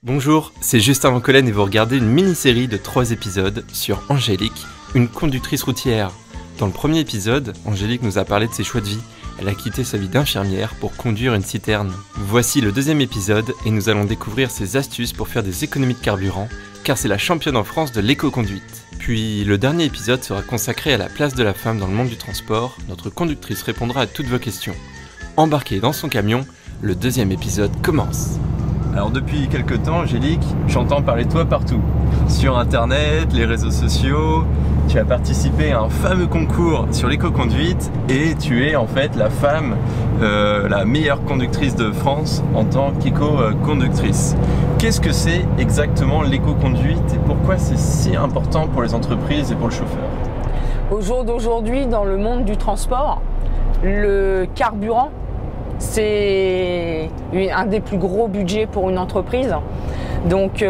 Bonjour, c'est Justin Van Collen et vous regardez une mini-série de 3 épisodes sur Angélique, une conductrice routière. Dans le premier épisode, Angélique nous a parlé de ses choix de vie. Elle a quitté sa vie d'infirmière pour conduire une citerne. Voici le deuxième épisode et nous allons découvrir ses astuces pour faire des économies de carburant, car c'est la championne en France de l'éco-conduite. Puis le dernier épisode sera consacré à la place de la femme dans le monde du transport. Notre conductrice répondra à toutes vos questions. Embarquée dans son camion, le deuxième épisode commence. Alors depuis quelques temps, Angélique, j'entends parler de toi partout. Sur internet, les réseaux sociaux, tu as participé à un fameux concours sur l'éco-conduite et tu es en fait la femme, la meilleure conductrice de France en tant qu'éco-conductrice. Qu'est-ce que c'est exactement l'éco-conduite et pourquoi c'est si important pour les entreprises et pour le chauffeur? Au jour d'aujourd'hui, dans le monde du transport, le carburant, c'est un des plus gros budgets pour une entreprise. Donc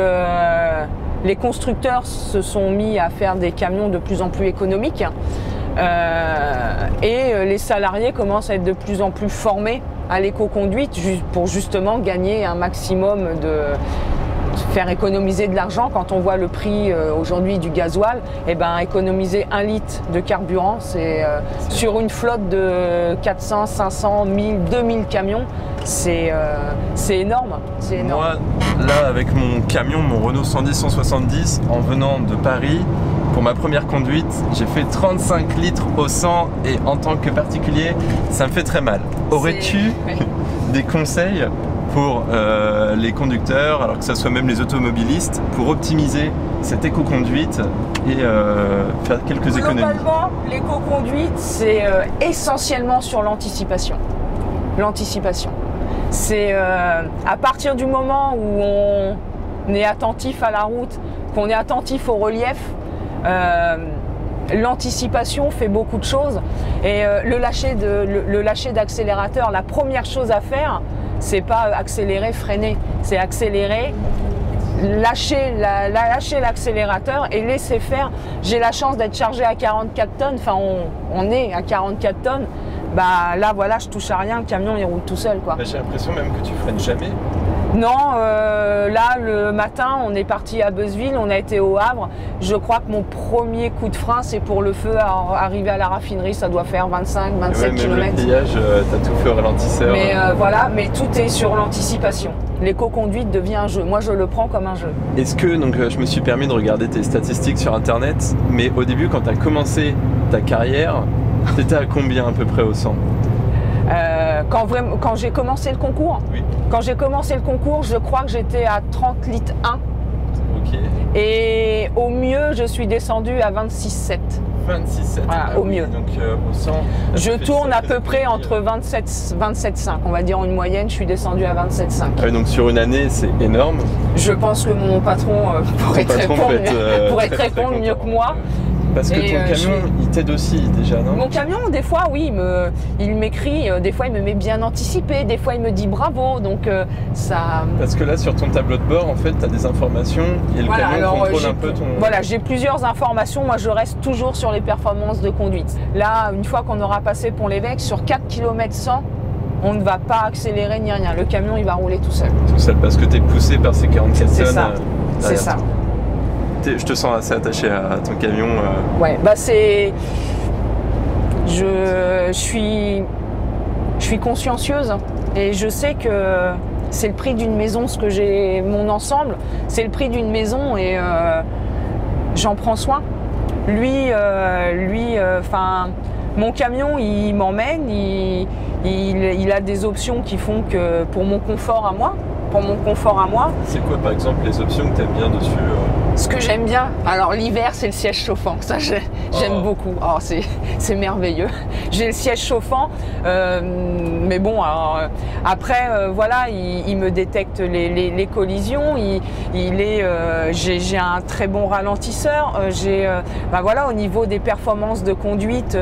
les constructeurs se sont mis à faire des camions de plus en plus économiques et les salariés commencent à être de plus en plus formés à l'éco-conduite pour justement gagner un maximum faire économiser de l'argent. Quand on voit le prix aujourd'hui du gasoil, et ben économiser 1 litre de carburant, c'est sur une flotte de 400, 500, 1000, 2000 camions, c'est énorme, c'est énorme. Moi, là, avec mon camion, mon Renault 110-170, en venant de Paris, pour ma première conduite, j'ai fait 35 litres au 100 et en tant que particulier, ça me fait très mal. Aurais-tu des conseils pour les conducteurs, alors que ce soit même les automobilistes, pour optimiser cette éco-conduite et faire quelques économies? Globalement, l'éco-conduite, c'est essentiellement sur l'anticipation. L'anticipation. C'est à partir du moment où on est attentif à la route, qu'on est attentif au relief, l'anticipation fait beaucoup de choses. Et le lâcher d'accélérateur, la première chose à faire, c'est pas accélérer, freiner, c'est accélérer, lâcher l'accélérateur et laisser faire. J'ai la chance d'être chargé à 44 tonnes, enfin on est à 44 tonnes, bah là voilà, je touche à rien, le camion il roule tout seul quoi. Bah, j'ai l'impression même que tu freines jamais. Non, là le matin on est parti à Beuzeville, on a été au Havre. Je crois que mon premier coup de frein c'est pour le feu arriver à la raffinerie, ça doit faire 25-27 km. Le pillage, t'as tout fait au ralentisseur. Mais voilà, mais tout est sur l'anticipation. L'éco-conduite devient un jeu. Moi je le prends comme un jeu. Est-ce que, donc je me suis permis de regarder tes statistiques sur internet, mais au début quand tu as commencé ta carrière, t'étais à combien à peu près au 100? Quand j'ai commencé le concours, oui. Quand j'ai commencé le concours, je crois que j'étais à 30 litres 1. Ok. Et au mieux, je suis descendu à 26,7. 26,7. Voilà, au mieux. Donc au 100. Je tourne à peu près entre 27,5. On va dire une moyenne, je suis descendu à 27,5. Ah oui, donc sur une année, c'est énorme. Je pense que mon patron pourrait te répondre mieux que moi. Parce que ton camion, il t'aide aussi déjà, non? Mon camion, des fois, oui, il m'écrit, des fois il me met bien anticipé, des fois il me dit bravo, donc ça... Parce que là, sur ton tableau de bord, en fait, tu as des informations et le camion contrôle un peu ton... Voilà, j'ai plusieurs informations, moi je reste toujours sur les performances de conduite. Là, une fois qu'on aura passé Pont-l'Évêque, sur 4 km 100, on ne va pas accélérer ni rien, le camion il va rouler tout seul. Tout seul, parce que tu es poussé par ces 44 tonnes. C'est ça, c'est ça. Je te sens assez attaché à ton camion. Ouais, bah c'est... Je suis consciencieuse et je sais que c'est le prix d'une maison, ce que j'ai, mon ensemble, c'est le prix d'une maison et j'en prends soin. Lui, mon camion, il m'emmène, il a des options qui font que pour mon confort à moi, C'est quoi par exemple les options que tu aimes bien dessus? Ce que j'aime bien, alors l'hiver c'est le siège chauffant, ça j'aime beaucoup, oh, c'est merveilleux. J'ai le siège chauffant, mais bon, alors, après voilà, il me détecte les collisions, j'ai un très bon ralentisseur, voilà, au niveau des performances de conduite,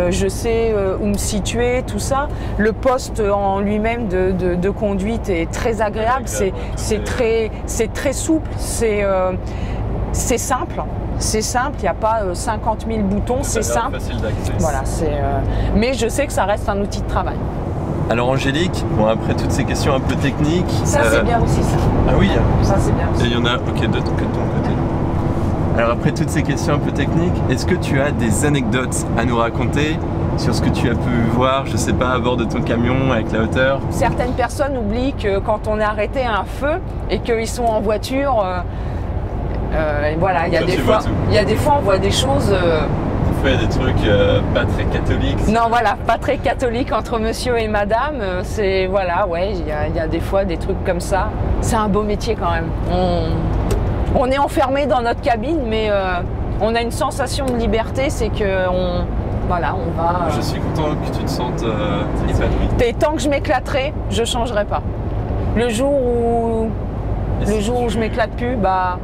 je sais où me situer, tout ça. Le poste en lui-même de conduite est très agréable, c'est très souple, c'est simple, il n'y a pas 50 000 boutons, c'est simple. Facile d'accès. Voilà, mais je sais que ça reste un outil de travail. Alors Angélique, bon après toutes ces questions un peu techniques... Ça c'est bien aussi ça. Ah oui, ça c'est bien aussi. Et il y en a, ok, de ton côté. Alors après toutes ces questions un peu techniques, est-ce que tu as des anecdotes à nous raconter sur ce que tu as pu voir, je sais pas, à bord de ton camion avec la hauteur? Certaines personnes oublient que quand on est arrêté à un feu et qu'ils sont en voiture, voilà, il y a des fois on voit des choses... Il y a des trucs pas très catholiques. Non, voilà, pas très catholique entre monsieur et madame. C'est, voilà, ouais, il y a des fois des trucs comme ça. C'est un beau métier quand même. On est enfermé dans notre cabine, mais on a une sensation de liberté, c'est que voilà, on va... Je suis content que tu te sentes épanoui. Et tant que je m'éclaterai, je changerai pas. Le jour où je m'éclate plus, bah...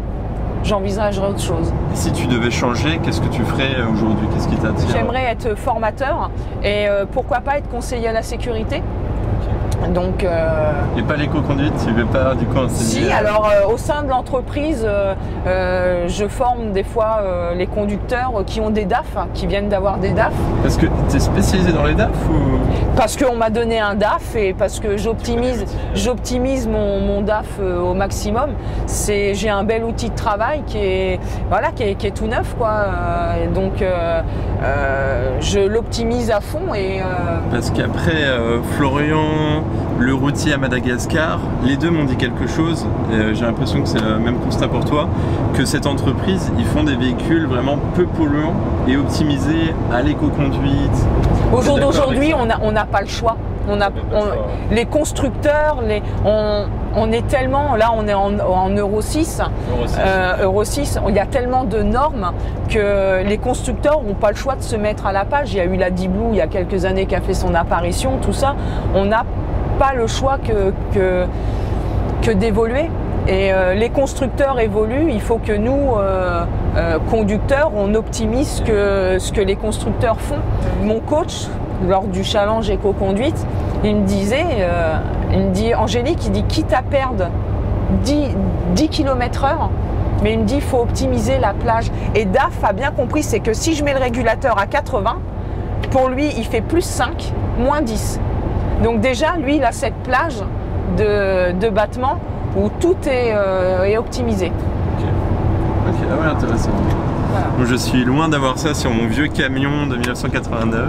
j'envisagerais autre chose. Et si tu devais changer, qu'est-ce que tu ferais aujourd'hui? Qu'est-ce qui t'attire? J'aimerais être formateur et pourquoi pas être conseiller à la sécurité. Okay. Donc, et pas l'éco-conduite, tu ne veux pas du coup enseigner? Si, alors au sein de l'entreprise, je forme des fois les conducteurs qui ont des DAF, qui viennent d'avoir des DAF. Parce que tu es spécialisé dans les DAF ou... Parce qu'on m'a donné un DAF et parce que j'optimise mon DAF au maximum. J'ai un bel outil de travail qui est, voilà, qui est tout neuf, quoi. Donc je l'optimise à fond. Parce qu'après Florian, le routier à Madagascar, les deux m'ont dit quelque chose. J'ai l'impression que c'est le même constat pour toi, que cette entreprise, ils font des véhicules vraiment peu polluants et optimisés à l'éco-conduite. Au jour d'aujourd'hui, on n'a pas le choix. Les constructeurs, on est tellement, là on est en Euro 6, Euro 6, il y a tellement de normes que les constructeurs n'ont pas le choix de se mettre à la page. Il y a eu la D-Blue il y a quelques années qui a fait son apparition, tout ça. On n'a pas le choix que d'évoluer. Et les constructeurs évoluent, il faut que nous, conducteurs, on optimise ce que les constructeurs font. Mon coach, lors du challenge éco-conduite, il me dit, Angélique, il dit, quitte à perdre 10 km/h, mais il me dit, il faut optimiser la plage. Et DAF a bien compris, c'est que si je mets le régulateur à 80, pour lui, il fait plus 5, moins 10. Donc déjà, lui, il a cette plage de battement où tout est optimisé. Ok, ah ouais, intéressant. Voilà. Donc je suis loin d'avoir ça sur mon vieux camion de 1989.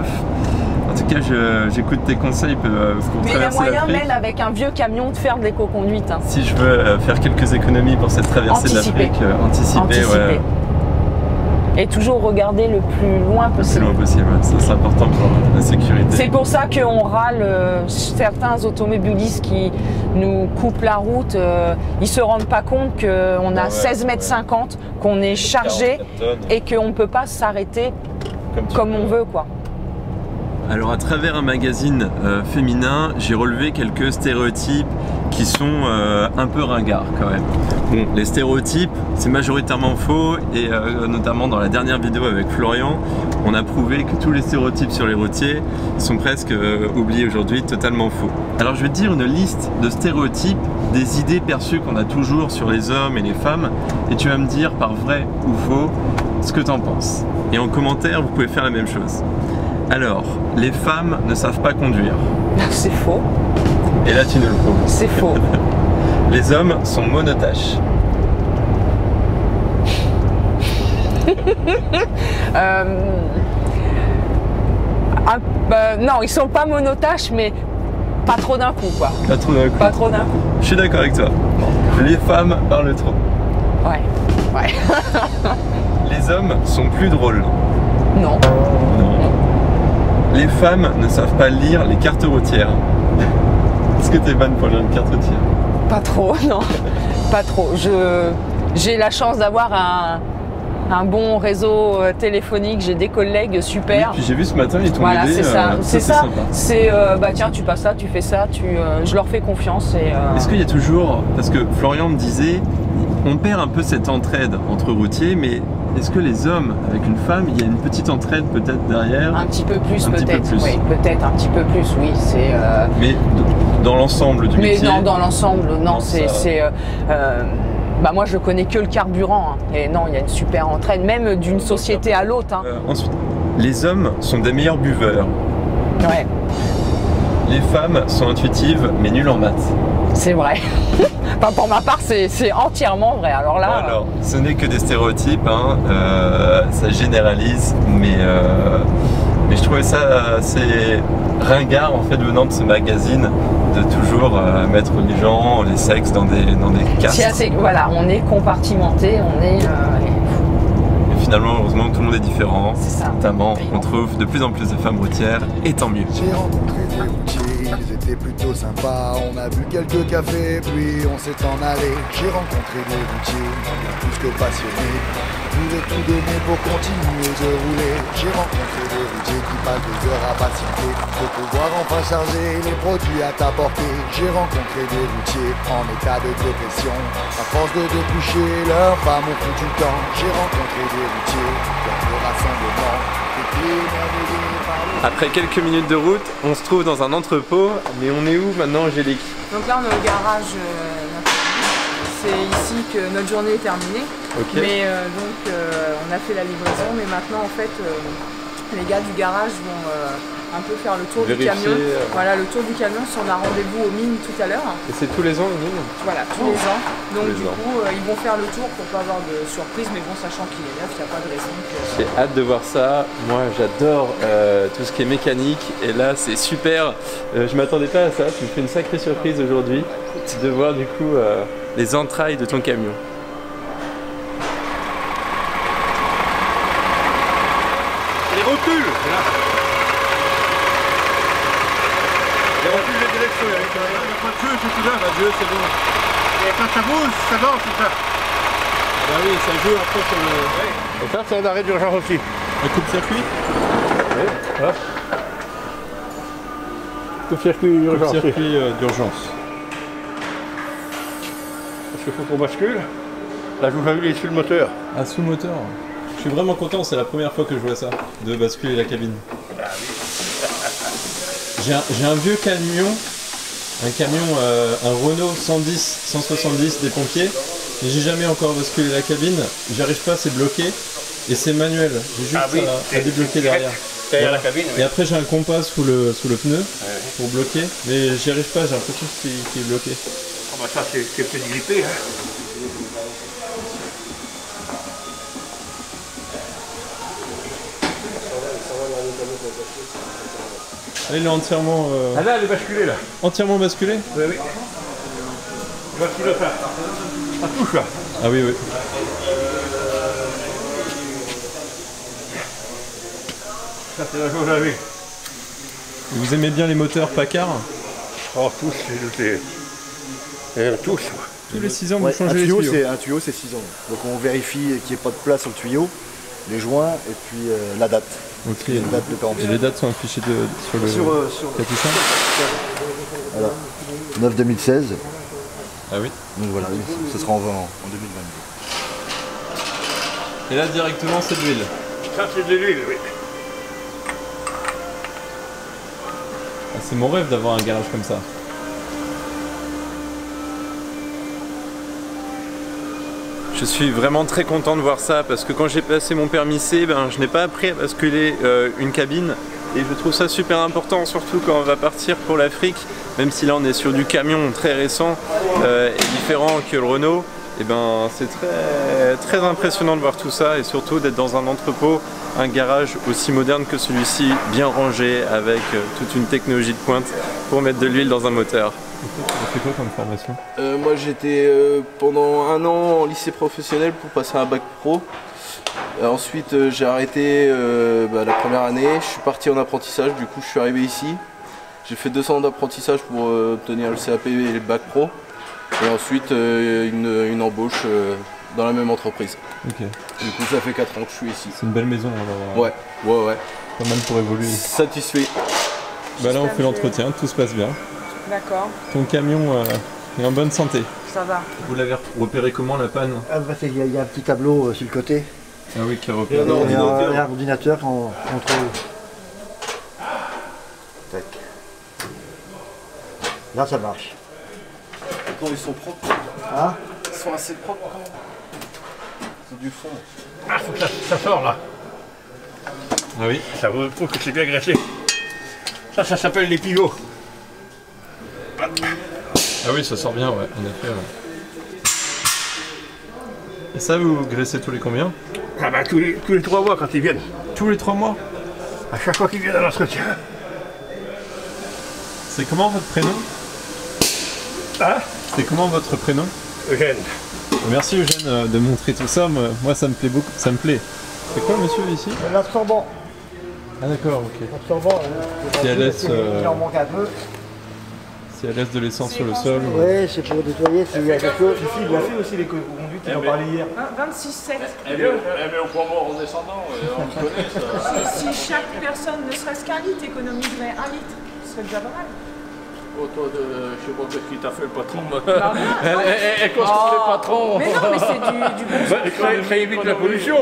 En tout cas, j'écoute tes conseils pour traverser l'Afrique. Mais il y a moyen même avec un vieux camion de faire de l'éco-conduite. Hein. Si je veux faire quelques économies pour cette traversée de l'Afrique, anticiper. Ouais. Et toujours regarder le plus loin possible. Le plus loin possible, ouais. Ça c'est important pour la sécurité. C'est pour ça qu'on râle certains automobilistes qui nous coupent la route. Ils ne se rendent pas compte qu'on a 16,50 m, qu'on est chargé et qu'on ne peut pas s'arrêter comme on veut, quoi. Alors à travers un magazine féminin, j'ai relevé quelques stéréotypes qui sont un peu ringards quand même. Bon, les stéréotypes, c'est majoritairement faux et notamment dans la dernière vidéo avec Florian, on a prouvé que tous les stéréotypes sur les routiers sont presque oubliés aujourd'hui, totalement faux. Alors je vais te dire une liste de stéréotypes, des idées perçues qu'on a toujours sur les hommes et les femmes et tu vas me dire par vrai ou faux ce que tu en penses. Et en commentaire, vous pouvez faire la même chose. Alors, les femmes ne savent pas conduire. C'est faux. Et là, tu nous le prouves. C'est faux. Les hommes sont monotaches. Non, ils sont pas monotaches, mais pas trop d'un coup, quoi. Pas trop d'un coup. Pas trop d'un coup. Je suis d'accord avec toi. Les femmes parlent trop. Ouais. Ouais. Les hommes sont plus drôles. Non. Non. Les femmes ne savent pas lire les cartes routières. Est-ce que tu es bonne pour lire une carte routière? Pas trop, non. Pas trop. J'ai la chance d'avoir un bon réseau téléphonique, j'ai des collègues super. Oui, puis j'ai vu ce matin, ils t'ont aidé. Voilà, c'est ça. C'est ça. C'est bah tiens, tu passes ça, tu fais ça, je leur fais confiance. Est-ce qu'il y a toujours, parce que Florian me disait, on perd un peu cette entraide entre routiers, mais est-ce que les hommes avec une femme, il y a une petite entraide peut-être derrière? Un petit peu plus peut-être, oui, peut-être un petit peu plus, oui. Mais dans l'ensemble du métier? Mais non, dans l'ensemble, non, bah moi je connais que le carburant, hein. Et non, il y a une super entraide, même d'une société à l'autre. Hein. Ensuite, les hommes sont des meilleurs buveurs. Ouais. les femmes sont intuitives mais nulles en maths. C'est vrai. Enfin, pour ma part, c'est entièrement vrai. Alors là. Alors, ce n'est que des stéréotypes, hein. Ça généralise, mais je trouvais ça assez ringard en fait venant de ce magazine de toujours mettre les gens, les sexes dans des castes. Voilà, on est compartimenté, on est. Et finalement, heureusement, tout le monde est différent. C'est ça. Notamment, on trouve de plus en plus de femmes routières, et tant mieux. J'ai rencontré des routiers, ils étaient plutôt sympas. On a bu quelques cafés, puis on s'est en allé. J'ai rencontré des routiers, bien plus que passionnés. Ils voulaient tout donner pour continuer de rouler. J'ai rencontré des routiers qui passent des heures à patienter pour pouvoir enfin charger les produits à ta portée. J'ai rencontré des routiers en état de dépression. À force de déboucher, leurs femmes ont foutu le camp. J'ai rencontré des routiers dans le rassemblement. Après quelques minutes de route, on se trouve dans un entrepôt, mais on est où maintenant, Angélique? Donc là, on est au garage. C'est ici que notre journée est terminée. Okay. Mais on a fait la livraison, mais maintenant en fait les gars du garage vont un peu faire le tour du camion. Voilà, le tour du camion si on a rendez-vous aux mines tout à l'heure. Et c'est tous les ans les mines? Voilà, tous les ans. Donc du coup ils vont faire le tour pour pas avoir de surprise, mais bon, sachant qu'il est neuf, il n'y a pas de raison que... J'ai hâte de voir ça. Moi j'adore tout ce qui est mécanique et là c'est super. Je m'attendais pas à ça, tu me fais une sacrée surprise aujourd'hui de voir du coup les entrailles de ton camion. Recule là. Les reculs de direction, il n'y a pas de jeu, c'est tout là, la jeu c'est bon. Et quand ça bouge, ça danse tout ça. Bah oui, ça joue après sur le... Ouais. Et ça c'est un arrêt d'urgence aussi. Un coupe-circuit? Oui, voilà. Coupe-circuit d'urgence. Coupe-circuit d'urgence. Parce qu'il faut qu'on bascule. Là je vous avais mis sur le moteur. Ah, sous moteur. Je suis vraiment content, c'est la première fois que je vois ça, de basculer la cabine. Ah oui. J'ai un vieux camion, un Renault 110, 170 des pompiers, mais j'ai jamais encore basculé la cabine, j'y arrive pas, c'est bloqué, et c'est manuel, j'ai juste à débloquer derrière. Derrière la cabine, oui. Et après j'ai un compas sous le pneu pour bloquer, mais j'y arrive pas, j'ai l'impression qu'il est bloqué. Oh bah ça c'est peut-être grippé, hein. Là, il est entièrement... Ah là, elle est basculée là. Entièrement basculé? Oui, oui. Bascule ça. Ça touche là. Ah oui, oui. Ça c'est la chose à vie. Vous aimez bien les moteurs Packard? Oh, tous, c'est tous. Tous les 6 ans, vous Ouais, changez les tuyaux? Un tuyau, c'est 6 ans. Donc on vérifie qu'il n'y ait pas de place sur le tuyau, les joints et puis la date. Ok. Une date de péremption. Et les dates sont affichées sur le capuchon? Voilà. 9-2016. Ah oui. Donc voilà, ce sera en 20 ans, en 2022. Et là, directement, c'est de l'huile? Ça c'est de l'huile, oui. Ah, c'est mon rêve d'avoir un garage comme ça. Je suis vraiment très content de voir ça parce que quand j'ai passé mon permis C, je n'ai pas appris à basculer une cabine et je trouve ça super important, surtout quand on va partir pour l'Afrique, même si là on est sur du camion très récent et différent que le Renault. Et c'est très impressionnant de voir tout ça et surtout d'être dans un entrepôt, un garage aussi moderne que celui-ci, bien rangé avec toute une technologie de pointe pour mettre de l'huile dans un moteur. Tu as fait quoi comme formation? Moi j'étais pendant 1 an en lycée professionnel pour passer un bac pro. Ensuite j'ai arrêté la première année, je suis parti en apprentissage, du coup je suis arrivé ici. J'ai fait 2 ans d'apprentissage pour obtenir le CAP et le bac pro. Et ensuite une embauche dans la même entreprise. Ok. Du coup ça fait 4 ans que je suis ici. C'est une belle maison alors. Ouais. Pas mal pour évoluer. Satisfait. Là on fait l'entretien, tout se passe bien. D'accord, Ton camion est en bonne santé. ça va. Vous l'avez repéré comment la panne? Il y a un petit tableau sur le côté. Ah oui, qui a repéré. Il y a un ordinateur qu'on contrôle. Tac. Là ça marche. Quand ils sont propres. Ah, Ils sont assez propres quand même. C'est du fond. Ah, faut que ça sort là. Ah oui. Ça vous prouve que c'est bien graissé. Ça s'appelle les pivots. Ah oui, ça sort bien, ouais, en effet. Ouais. Et ça, vous graissez tous les combien? Ah bah tous les 3 mois quand ils viennent. Tous les 3 mois? À chaque fois qu'ils viennent à l'entretien. C'est comment votre prénom? Ah, C'est comment votre prénom? Eugène. Merci Eugène de montrer tout ça, moi ça me plaît beaucoup, ça me plaît. C'est quoi monsieur ici? L'absorbant. Ah d'accord, ok. L'absorbant, Si elle laisse, il en manque un peu. Si elle laisse de l'essence sur le sol. Oui, c'est pour nettoyer s'il y a quelque chose. Ici, il a fait aussi les conduites, il en parlait hier. 26,7. Elle met au point mort en descendant, on connaît ça. Si chaque personne ne serait-ce qu'un litre économiserait 1 litre, ce serait déjà pas mal. Oh, toi, je sais pas ce qu'il t'a fait le patron. Elle construit les patrons. Mais non, mais c'est du bon sens. Ça évite la pollution.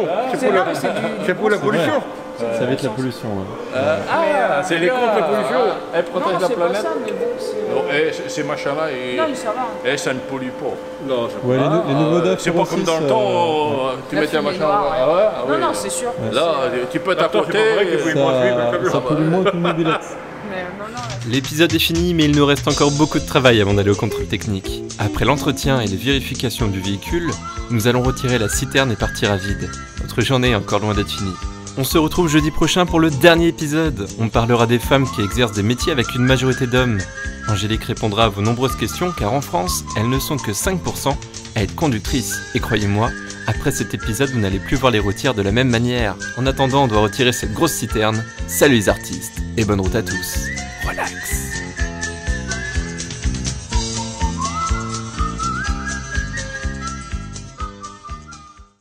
C'est pour la pollution. Ça évite la pollution. Ouais. C'est les contre la pollution. Elle protège Non, la c'est pas planète. ça, mais bon, c'est... Non, ces machins-là, Non, mais ça va. ça ne pollue pas. Non, Ouais, les nouveaux DAF c'est pas comme dans le temps, tu mettais un fumée machin. noire, Ah ouais, Non, non, c'est sûr. Là, tu peux t'apporter. Ça pollue moins qu'une mobilette. Mais non, non. L'épisode est fini, mais il nous reste encore beaucoup de travail avant d'aller au contrôle technique. Après l'entretien et les vérifications du véhicule, nous allons retirer la citerne et partir à vide. Notre journée est encore loin d'être finie. On se retrouve jeudi prochain pour le dernier épisode. On parlera des femmes qui exercent des métiers avec une majorité d'hommes. Angélique répondra à vos nombreuses questions car en France, elles ne sont que 5% à être conductrices. Et croyez-moi, après cet épisode, vous n'allez plus voir les routières de la même manière. En attendant, on doit retirer cette grosse citerne. Salut les artistes et bonne route à tous. Relax.